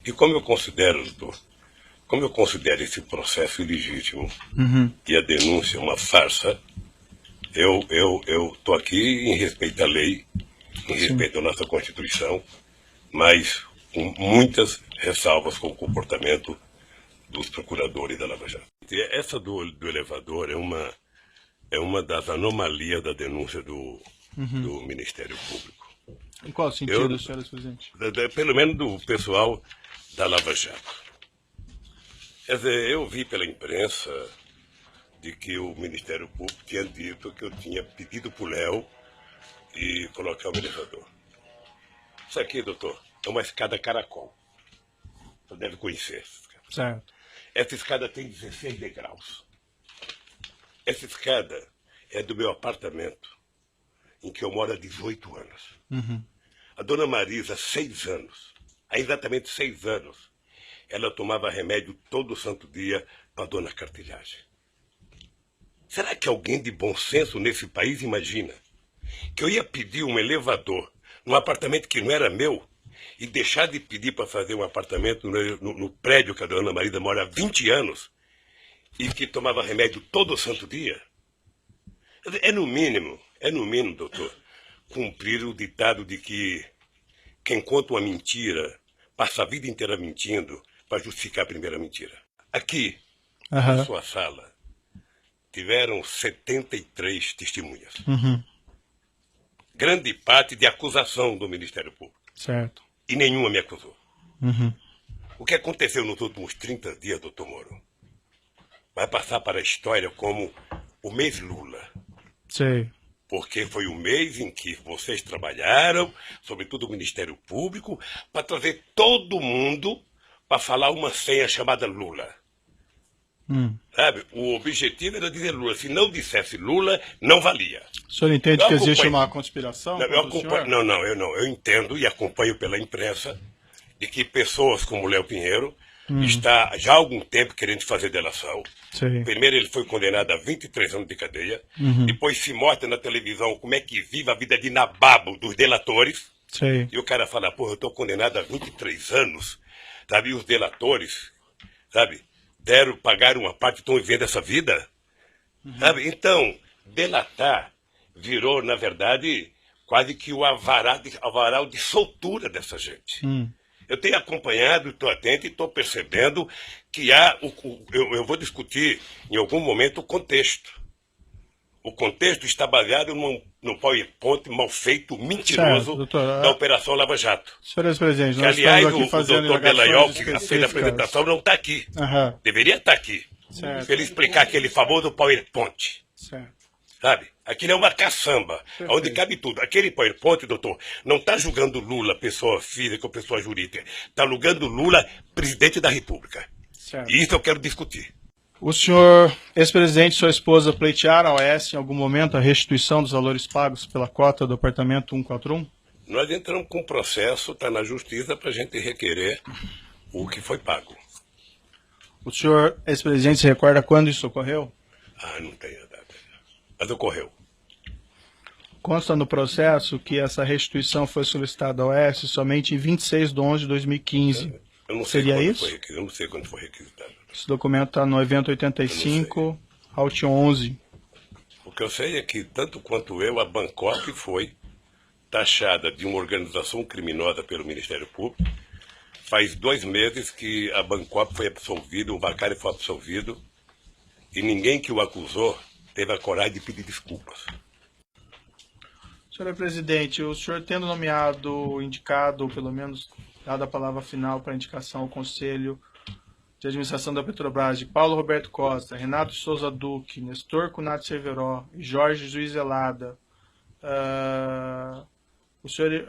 E como eu considero, doutor, como eu considero esse processo ilegítimo e a denúncia uma farsa, eu estou aqui em respeito à lei, em respeito à nossa Constituição, mas com muitas ressalvas com o comportamento dos procuradores da Lava Jato. Essa do elevador é uma das anomalias da denúncia do Ministério Público. Em qual sentido, senhor presidente? Pelo menos do pessoal da Lava Jato. Quer dizer, eu vi pela imprensa de que o Ministério Público tinha dito que eu tinha pedido para o Léo e colocar o elevador. Isso aqui, doutor, é uma escada caracol. Você deve conhecer essa escada. Certo. Essa escada tem 16 degraus. Essa escada é do meu apartamento, em que eu moro há 18 anos. A dona Marisa, 6 anos, há exatamente 6 anos, ela tomava remédio todo santo dia para a dona Cartilhagem. Será que alguém de bom senso nesse país imagina que eu ia pedir um elevador num apartamento que não era meu e deixar de pedir para fazer um apartamento no prédio que a dona Marisa mora há 20 anos e que tomava remédio todo santo dia? É no mínimo, doutor, cumprir o ditado de que quem conta uma mentira passa a vida inteira mentindo para justificar a primeira mentira. Aqui, na sua sala, tiveram 73 testemunhas. Grande parte de acusação do Ministério Público. Certo. E nenhuma me acusou. O que aconteceu nos últimos 30 dias, doutor Moro, vai passar para a história como o mês Lula. Sei. Porque foi o mês em que vocês trabalharam, sobretudo o Ministério Público, para trazer todo mundo para falar uma senha chamada Lula. Sabe? O objetivo era dizer Lula. Se não dissesse Lula, não valia. O senhor entende que existe uma conspiração? Eu entendo e acompanho pela imprensa de que pessoas como Léo Pinheiro está já há algum tempo querendo fazer delação. Sim. Primeiro ele foi condenado a 23 anos de cadeia, depois se mostra na televisão como é que vive a vida de nababo dos delatores. Sim. E o cara fala, pô, eu estou condenado a 23 anos, sabe? E os delatores, sabe, pagaram uma parte, estão vivendo essa vida, sabe? Então, delatar virou, na verdade, quase que o avaral de soltura dessa gente. Eu tenho acompanhado, estou atento e estou percebendo que há, eu vou discutir em algum momento o contexto. O contexto está baseado num PowerPoint mal feito, mentiroso, certo, doutor, da Operação Lava Jato. Senhores presidentes, nós aliás, estamos aqui fazendo o doutor Belaiol, que fez a apresentação, não está aqui. Deveria estar aqui. Certo. Para ele explicar aquele famoso PowerPoint. Certo. Sabe? Aquilo é uma caçamba, onde cabe tudo. Aquele PowerPoint, doutor, não está julgando Lula, pessoa física ou pessoa jurídica. Está julgando Lula, presidente da República. Certo. E isso eu quero discutir. O senhor, ex-presidente e sua esposa pleitearam ao OAS em algum momento a restituição dos valores pagos pela cota do apartamento 141? Nós entramos com um processo, está na justiça, para a gente requerer o que foi pago. O senhor, ex-presidente, se recorda quando isso ocorreu? Não tenho a data. Mas ocorreu. Consta no processo que essa restituição foi solicitada ao OAS somente em 26 de 11 de 2015. Eu não sei Seria quando isso? Eu não sei quando foi requisitado. Esse documento está no evento 85, Alt 11. O que eu sei é que, tanto quanto eu, a Bangkok foi taxada de uma organização criminosa pelo Ministério Público. Faz 2 meses que a Bangkok foi absolvida, o Bacari foi absolvido, e ninguém que o acusou teve a coragem de pedir desculpas. Senhor presidente, o senhor tendo indicado, ou pelo menos dado a palavra final para indicação ao Conselho de Administração da Petrobras de Paulo Roberto Costa, Renato Souza Duque, Nestor Cunati Cerveró e Jorge Zuizelada, o senhor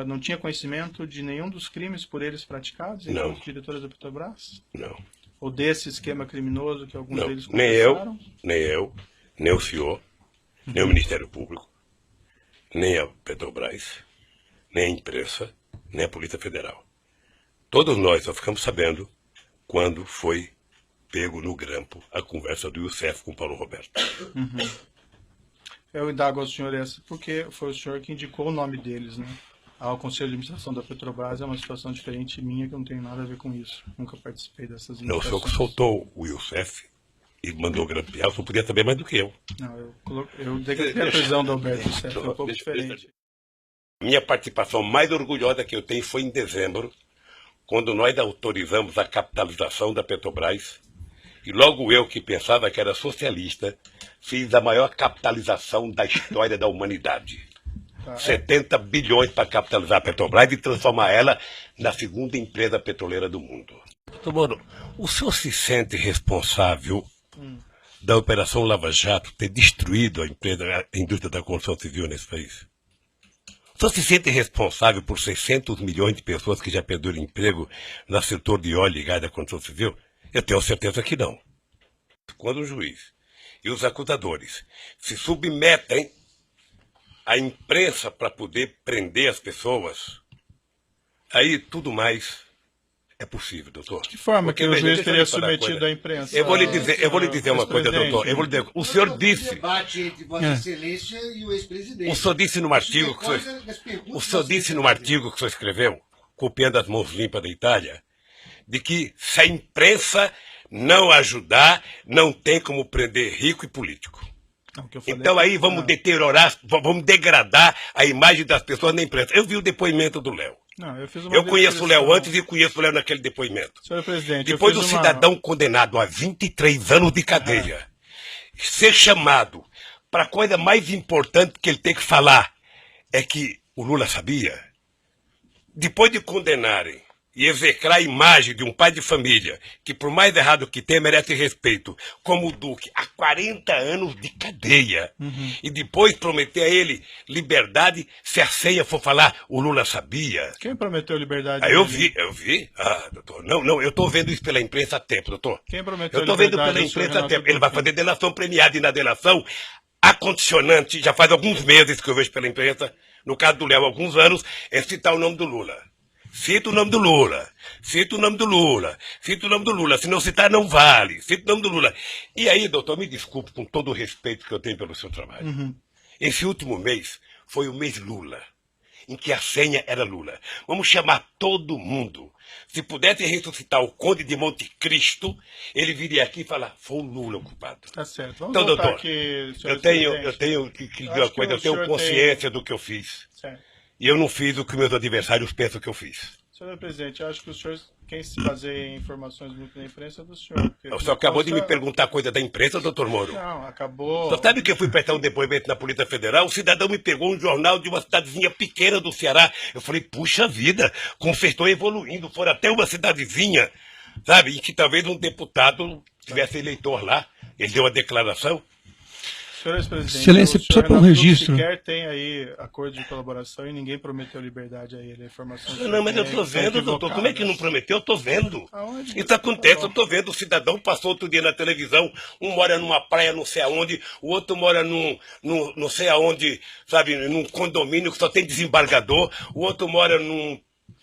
não tinha conhecimento de nenhum dos crimes por eles praticados enquanto diretores da Petrobras? Não. Ou desse esquema criminoso que alguns deles confessaram? Nem o senhor, nem o Ministério Público, nem a Petrobras, nem a imprensa, nem a Polícia Federal. Todos nós só ficamos sabendo quando foi pego no grampo a conversa do Youssef com o Paulo Roberto. Eu indago ao senhor essa porque foi o senhor que indicou o nome deles, né? ao Conselho de Administração da Petrobras é uma situação diferente minha, que não tem nada a ver com isso. Nunca participei dessas Não, o indicações. senhor que soltou o Youssef e mandou grampear, o senhor podia saber mais do que eu. Não, eu decretei a prisão do Alberto Youssef, é um pouco diferente. Minha participação mais orgulhosa que eu tenho foi em dezembro, quando nós autorizamos a capitalização da Petrobras, e logo eu, que pensava que era socialista, fiz a maior capitalização da história da humanidade. 70 bilhões para capitalizar a Petrobras e transformar ela na segunda empresa petroleira do mundo. Doutor Moro, o senhor se sente responsável da Operação Lava Jato ter destruído a indústria da construção civil nesse país? O senhor se sente responsável por 600 milhões de pessoas que já perderam emprego no setor de óleo e gás da construção civil? Eu tenho certeza que não. Quando o juiz e os acusadores se submetem à imprensa para poder prender as pessoas, aí tudo mais é possível, doutor. De que forma que o juiz teria submetido à imprensa? Eu vou lhe dizer uma coisa, doutor. O senhor disse... debate entre Vossa Excelência e o ex-presidente. O senhor disse num artigo que o senhor escreveu, copiando as mãos limpas da Itália, de que se a imprensa não ajudar, não tem como prender rico e político. Então aí vamos deteriorar, vamos degradar a imagem das pessoas na imprensa. Eu vi o depoimento do Léo. Eu conheço o Léo antes e conheço o Léo naquele depoimento. Senhor presidente, depois o cidadão condenado a 23 anos de cadeia ser chamado para a coisa mais importante que ele tem que falar é que o Lula sabia. Depois de condenarem e execrar a imagem de um pai de família que, por mais errado que tenha, merece respeito, como o Duque, há 40 anos de cadeia, e depois prometer a ele liberdade se a ceia for falar, o Lula sabia. Quem prometeu liberdade? Eu vi. Ah, doutor, não, eu estou vendo isso pela imprensa há tempo, doutor. Quem prometeu liberdade? Eu estou vendo pela imprensa há tempo. Ele vai fazer delação premiada, e na delação, a condicionante, já faz alguns meses que eu vejo pela imprensa, no caso do Léo, há alguns anos, é citar o nome do Lula. Cita o nome do Lula, cita o nome do Lula, cita o nome do Lula, se não citar não vale, cita o nome do Lula. E aí, doutor, me desculpe com todo o respeito que eu tenho pelo seu trabalho. Esse último mês foi o mês Lula, em que a senha era Lula. Vamos chamar todo mundo. Se pudesse ressuscitar o Conde de Monte Cristo, ele viria aqui e falar, foi o Lula o culpado. Tá certo. Vamos então, doutor, aqui, eu tenho que dizer uma coisa, eu tenho consciência do que eu fiz. Certo. E eu não fiz o que meus adversários pensam que eu fiz. Senhor presidente, eu acho que o senhor, quem se baseia em informações muito da imprensa é do senhor. O senhor acabou de me perguntar coisa da imprensa, doutor Moro? Não, acabou... O senhor sabe que eu fui prestar um depoimento na Polícia Federal? O cidadão me pegou um jornal de uma cidadezinha pequena do Ceará. Eu falei, puxa vida, como vocês estão evoluindo, foram até uma cidadezinha, sabe? E que talvez um deputado tivesse eleitor lá. Ele deu uma declaração. Senhor ex-presidente, Excelência, só para um registro. Sequer tem aí acordo de colaboração e ninguém prometeu liberdade a ele. A informação não, mas eu estou vendo, doutor. Como é que não prometeu? Eu estou vendo. Aonde? Isso acontece, eu estou vendo. O cidadão passou outro dia na televisão. Um mora numa praia não sei aonde, o outro mora num não sei aonde, sabe, num condomínio que só tem desembargador. O outro mora num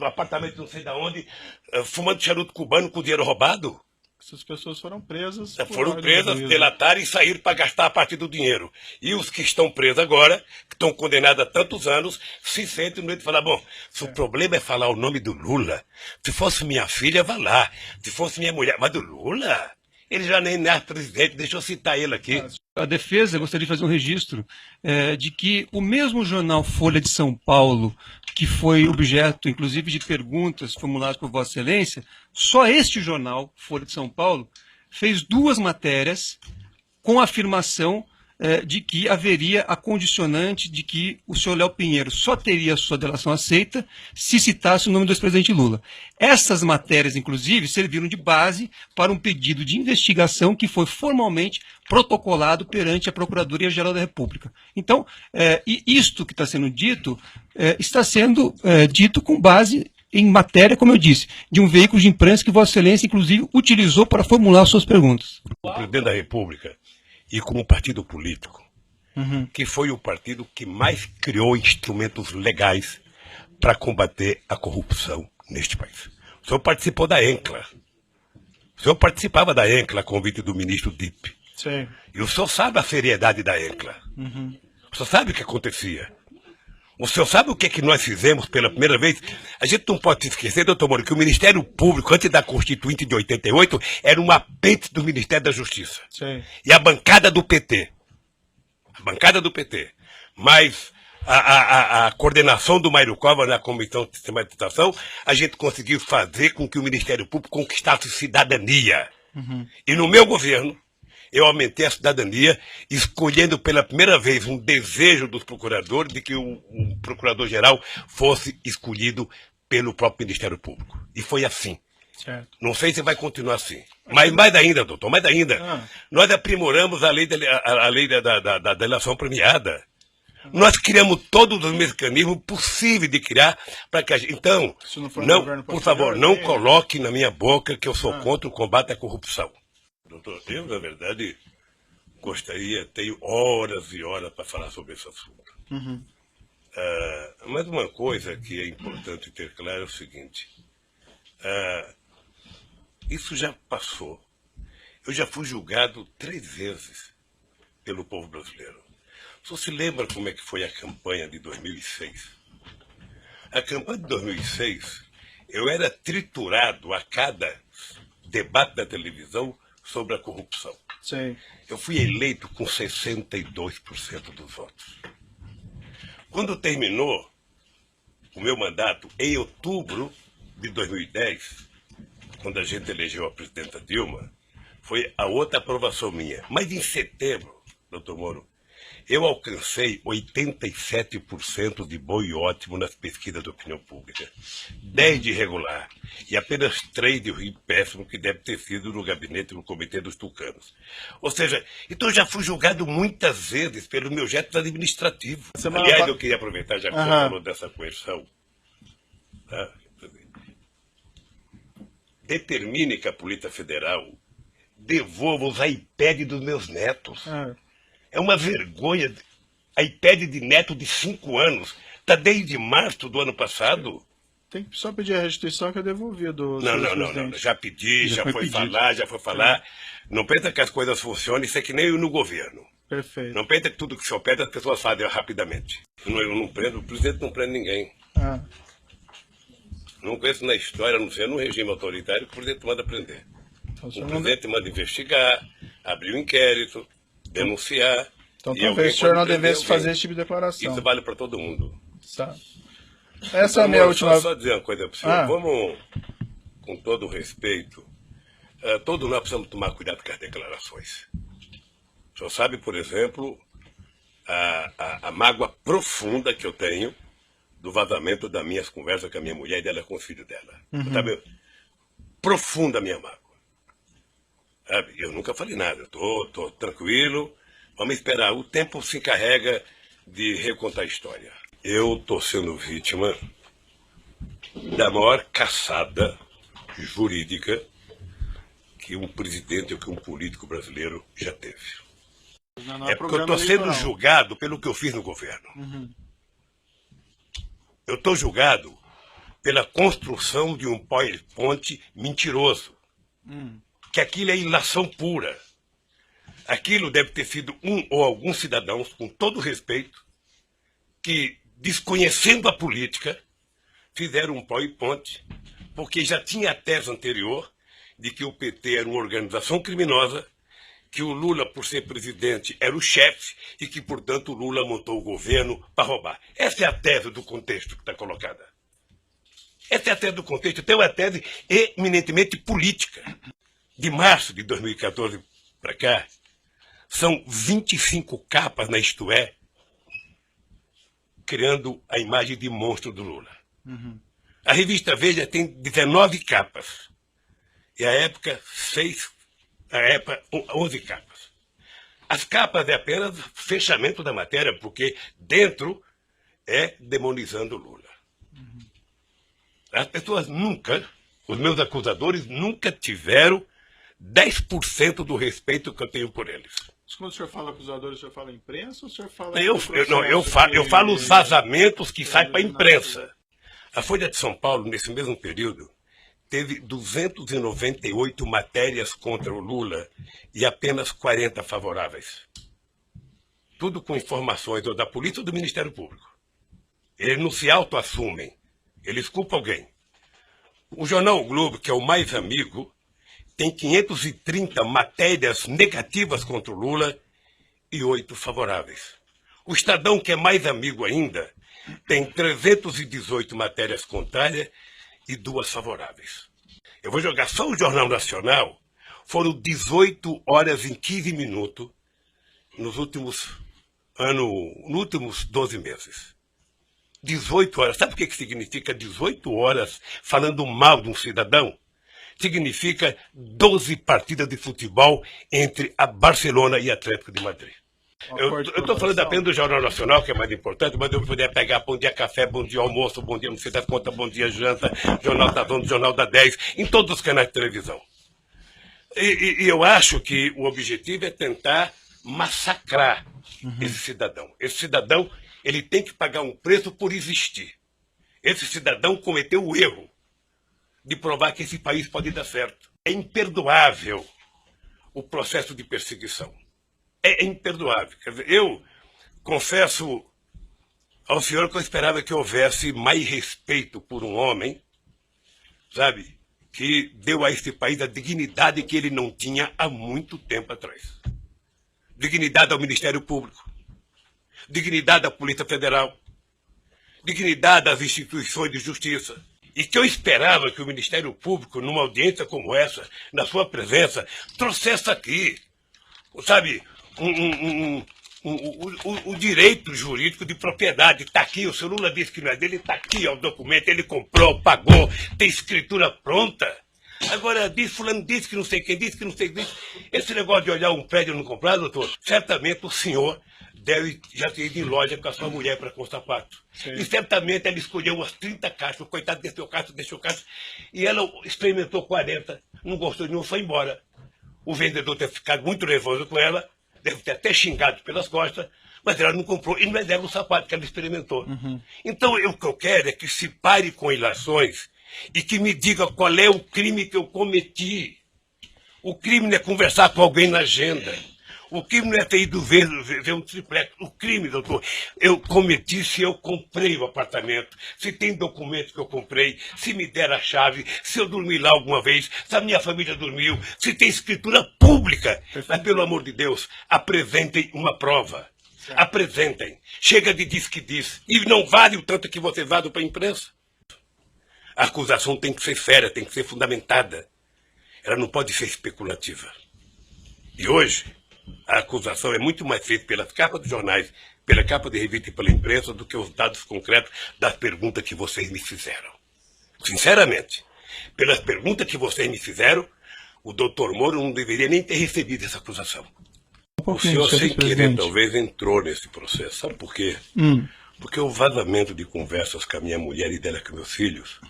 apartamento não sei de onde, fumando charuto cubano com dinheiro roubado. Essas pessoas foram presas. Foram presas, delataram e saíram para gastar a parte do dinheiro. E os que estão presos agora, que estão condenados a tantos anos, se sentem no meio de falar, bom, se o problema é falar o nome do Lula, se fosse minha filha, vá lá. Se fosse minha mulher, mas do Lula? Ele já nem é presidente, deixa eu citar ele aqui. A defesa gostaria de fazer um registro de que o mesmo jornal Folha de São Paulo, que foi objeto, inclusive, de perguntas formuladas por Vossa Excelência, só este jornal, Folha de São Paulo, fez 2 matérias com a afirmação de que haveria a condicionante de que o senhor Léo Pinheiro só teria a sua delação aceita se citasse o nome do ex-presidente Lula. Essas matérias, inclusive, serviram de base para um pedido de investigação que foi formalmente protocolado perante a Procuradoria-Geral da República. Então, isto que está sendo dito, está sendo dito com base em matéria, como eu disse, de um veículo de imprensa que Vossa Excelência, inclusive, utilizou para formular suas perguntas. O presidente da República, e como partido político, que foi o partido que mais criou instrumentos legais para combater a corrupção neste país. O senhor participou da ENCLA. O senhor participava da ENCLA a convite do ministro Dipp. Sim. E o senhor sabe a seriedade da ENCLA. O senhor sabe o que acontecia. O senhor sabe o que é que nós fizemos pela primeira vez? A gente não pode se esquecer, doutor Moro, que o Ministério Público, antes da Constituinte de 88, era um apêndice do Ministério da Justiça. Sim. E a bancada do PT. A bancada do PT. Mas a coordenação do Mário Covas na Comissão de Sistematização, a gente conseguiu fazer com que o Ministério Público conquistasse cidadania. E no meu governo, eu aumentei a cidadania, escolhendo pela primeira vez um desejo dos procuradores de que o procurador-geral fosse escolhido pelo próprio Ministério Público. E foi assim. Certo. Não sei se vai continuar assim. Mas mais ainda, doutor, mais ainda. Nós aprimoramos a lei da delação premiada. Nós criamos todos os mecanismos possíveis de criar para que a gente... Então, não, por favor, não coloque na minha boca que eu sou contra o combate à corrupção. Doutor, eu, na verdade, gostaria, tenho horas e horas para falar sobre esse assunto. Mas uma coisa que é importante ter claro é o seguinte. Isso já passou. Eu já fui julgado 3 vezes pelo povo brasileiro. O senhor se lembra como é que foi a campanha de 2006? A campanha de 2006, eu era triturado a cada debate da televisão sobre a corrupção. Sim. Eu fui eleito com 62% dos votos. Quando terminou o meu mandato, em outubro de 2010, quando a gente elegeu a presidenta Dilma, foi a outra aprovação minha. Mas em setembro, doutor Moro, eu alcancei 87% de bom e ótimo nas pesquisas de opinião pública. 10 de regular e apenas 3 de ruim péssimo, que deve ter sido no gabinete no Comitê dos Tucanos. Ou seja, então eu já fui julgado muitas vezes pelos meus gestos administrativos. Aliás, eu queria aproveitar, já que você falou dessa coerção. Tá? Determine que a Polícia Federal devolva os iPads dos meus netos. É uma vergonha. iPad de neto de 5 anos. Está desde março do ano passado. Tem que só pedir a restituição que é devolvido. Não. Já pedi, já foi falar. Não pensa que as coisas funcionam, isso é que nem eu no governo. Perfeito. Não pensa que tudo que se pede as pessoas fazem rapidamente. Eu não prendo, o presidente não prende ninguém. Não conheço na história, a não ser no regime autoritário, que o presidente manda prender. Então, o presidente manda investigar, abrir um inquérito, denunciar. Então talvez o senhor não devesse fazer esse tipo de declaração. Isso vale para todo mundo. Tá. Essa é a minha última... Só dizer uma coisa para o senhor. Vamos, com todo o respeito, todos nós precisamos tomar cuidado com as declarações. O senhor sabe, por exemplo, a mágoa profunda que eu tenho do vazamento das minhas conversas com a minha mulher e dela com o filho dela. Sabe? Profunda a minha mágoa. Sabe? Eu nunca falei nada, eu tô tranquilo, vamos esperar. O tempo se encarrega de recontar a história. Eu estou sendo vítima da maior caçada jurídica que um presidente ou que um político brasileiro já teve. É porque eu estou sendo julgado pelo que eu fiz no governo. Eu estou julgado pela construção de um PowerPoint mentiroso. Que aquilo é ilação pura. Aquilo deve ter sido um ou alguns cidadãos, com todo respeito, que, desconhecendo a política, fizeram um PowerPoint, porque já tinha a tese anterior de que o PT era uma organização criminosa, que o Lula, por ser presidente, era o chefe e que, portanto, o Lula montou o governo para roubar. Essa é a tese do contexto que está colocada. Essa é a tese do contexto. Tem uma tese eminentemente política. De março de 2014 para cá, são 25 capas na Isto É, criando a imagem de monstro do Lula. A revista Veja tem 19 capas. E a época, 11 capas. As capas é apenas fechamento da matéria, porque dentro é demonizando o Lula. As pessoas nunca, os meus acusadores nunca tiveram 10% do respeito que eu tenho por eles. Mas quando o senhor fala acusadores, o senhor fala imprensa ou o senhor fala... Eu falo os vazamentos que saem para a imprensa. A Folha de São Paulo, nesse mesmo período, teve 298 matérias contra o Lula e apenas 40 favoráveis. Tudo com informações ou da polícia ou do Ministério Público. Eles não se autoassumem. Eles culpam alguém. O jornal O Globo, que é o mais amigo, tem 530 matérias negativas contra o Lula e 8 favoráveis. O Estadão, que é mais amigo ainda, tem 318 matérias contrárias e 2 favoráveis. Eu vou jogar só o Jornal Nacional. Foram 18 horas e 15 minutos nos últimos 12 meses. 18 horas. Sabe o que significa 18 horas falando mal de um cidadão? Significa 12 partidas de futebol entre a Barcelona e Atlético de Madrid. Eu estou falando apenas do Jornal Nacional, que é mais importante, mas eu poderia pegar Bom Dia Café, Bom Dia Almoço, Bom Dia Não Sei das Contas, Bom Dia Janta, Jornal da Zona, Jornal da 10, em todos os canais de televisão. E eu acho que o objetivo é tentar massacrar esse cidadão. Esse cidadão, ele tem que pagar um preço por existir. Esse cidadão cometeu o erro de provar que esse país pode dar certo. É imperdoável o processo de perseguição. É imperdoável. Quer dizer, eu confesso ao senhor que eu esperava que houvesse mais respeito por um homem, sabe, que deu a esse país a dignidade que ele não tinha há muito tempo atrás. Dignidade ao Ministério Público, dignidade à Polícia Federal, dignidade às instituições de justiça. E que eu esperava que o Ministério Público, numa audiência como essa, na sua presença, trouxesse aqui, sabe, o direito jurídico de propriedade. Está aqui, o seu Lula disse que não é dele, está aqui, ó, o documento, ele comprou, pagou, tem escritura pronta. Agora, fulano disse que não sei quem disse que não sei quem disse. Esse negócio de olhar um prédio e não comprar, doutor, certamente o senhor deve já ter ido em loja com a sua mulher para comprar sapato. Sim. E certamente ela escolheu umas 30 caixas, o coitado deixou caixa, e ela experimentou 40, não gostou de nenhum, foi embora. O vendedor deve ter ficado muito nervoso com ela, deve ter até xingado pelas costas, mas ela não comprou e não é dela o sapato que ela experimentou. Então, o que eu quero é que se pare com ilações e que me diga qual é o crime que eu cometi. O crime não é conversar com alguém na agenda. O crime não é ter ido ver um triplex. O crime, doutor, eu cometi se eu comprei o apartamento, se tem documentos que eu comprei, se me deram a chave, se eu dormi lá alguma vez, se a minha família dormiu, se tem escritura pública. Mas, pelo amor de Deus, apresentem uma prova. Certo. Apresentem. Chega de diz que diz. E não vale o tanto que você vale para a imprensa. A acusação tem que ser séria, tem que ser fundamentada. Ela não pode ser especulativa. E hoje, a acusação é muito mais feita pelas capas dos jornais, pela capa de revista e pela imprensa, do que os dados concretos das perguntas que vocês me fizeram. Sinceramente, pelas perguntas que vocês me fizeram, o doutor Moro não deveria nem ter recebido essa acusação. O senhor, sem querer, talvez entrou nesse processo. Sabe por quê? Porque o vazamento de conversas com a minha mulher e dela com meus filhos,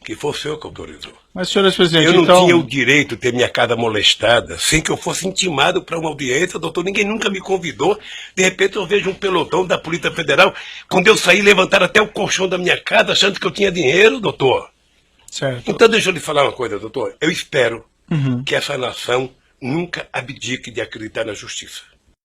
que foi o senhor que autorizou. Mas, senhor ex-presidente, eu não então... tinha o direito de ter minha casa molestada sem que eu fosse intimado para uma audiência, doutor. Ninguém nunca me convidou. De repente eu vejo um pelotão da Polícia Federal. Quando eu saí, levantaram até o colchão da minha casa, achando que eu tinha dinheiro, doutor. Certo. Então deixa eu lhe falar uma coisa, doutor. Eu espero que essa nação nunca abdique de acreditar na justiça.